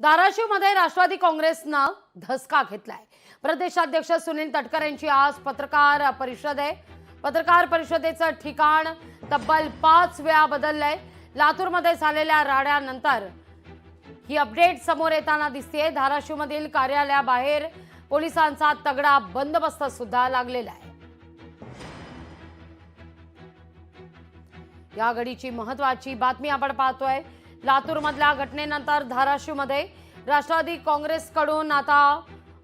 धाराशिवमध्ये राष्ट्रवादी काँग्रेसनं धसका घेतलाय। प्रदेशाध्यक्ष सुनील तटकरे यांची आज पत्रकार परिषद आहे। पत्रकार परिषदेचं ठिकाण तब्बल 5 वेळा बदललंय। लातूरमध्ये झालेल्या राड्यानंतर ही अपडेट समोर येताना दिसतेय। धाराशिवमधील कार्यालयाबाहेर पोलिसांचा तगडा बंदोबस्त सुद्धा लागलेला आहे। या घडीची महत्त्वाची बातमी आपण पाहतोय। लातूरमधल्या घटनेनंतर धाराशिवमध्ये राष्ट्रवादी काँग्रेसकडून आता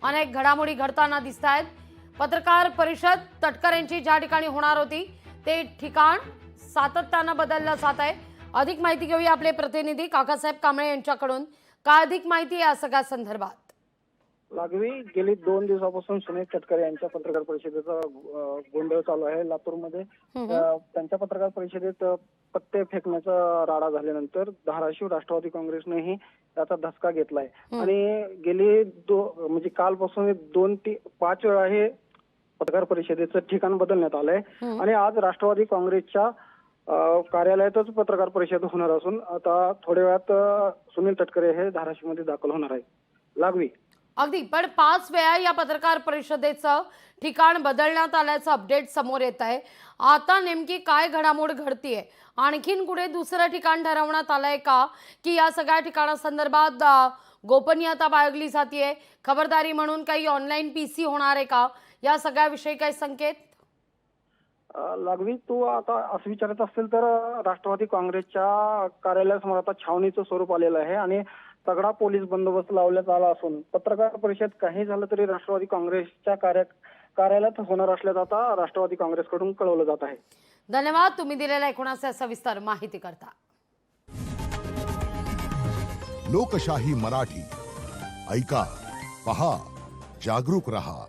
अनेक घडामोडी घडताना दिसतायत। पत्रकार परिषद तटकरेंची ज्या ठिकाणी होणार होती ते ठिकाण सातत्याने बदललं जात आहे। अधिक माहिती घेऊया आपले प्रतिनिधी काकासाहेब कांबळे यांच्याकडून। काय अधिक माहिती या सगळ्या संदर्भात? लागवी गेली 2 दिवसापासून सुनील तटकरे यांच्या पत्रकार परिषदेचा गोंधळ चालू आहे लातूरमध्ये। त्यांच्या पत्रकार परिषदेत पत्ते फेकण्याचा राडा झाल्यानंतर धाराशिव राष्ट्रवादी काँग्रेसनेही त्याचा धसका घेतलाय आणि गेली म्हणजे कालपासून 2 ते 5 वेळा हे पत्रकार परिषदेचं ठिकाण बदलण्यात आलंय आणि आज राष्ट्रवादी काँग्रेसच्या कार्यालयातच पत्रकार परिषद होणार असून आता थोड्या वेळात सुनील तटकरे हे धाराशिवमध्ये दाखल होणार आहे। लागवी अगदी पण 5 वेळा या पत्रकार परिषदेचं ठिकाण बदलण्यात आल्याचं अपडेट समोर येत आहे। आता नेमकी काय घडामोड घडतीये? आणखीन कुठे दुसरं ठिकाण ठरवण्यात आलंय का की या सगळ्या ठिकाणासंदर्भात गोपनीयता बाळगली जाते? खबरदारी म्हणून काही ऑनलाईन पीसी होणार आहे का? या सगळ्याविषयी काही संकेत? लागवी तू आता असं विचारत असेल तर राष्ट्रवादी काँग्रेसच्या कार्यालयासमोर आता छावणीचं स्वरूप आलेलं आहे आणि तगडा पोलीस बंदोबस्त लावण्यात आला असून पत्रकार परिषद काही झालं तरी राष्ट्रवादी काँग्रेसच्या कार्यालयात होणार असल्याचं आता राष्ट्रवादी काँग्रेसकडून कळवलं जात आहे। धन्यवाद तुम्ही दिलेल्या एकूणच सविस्तर माहिती करता। लोकशाही मराठी ऐका, पहा, जागरूक रहा।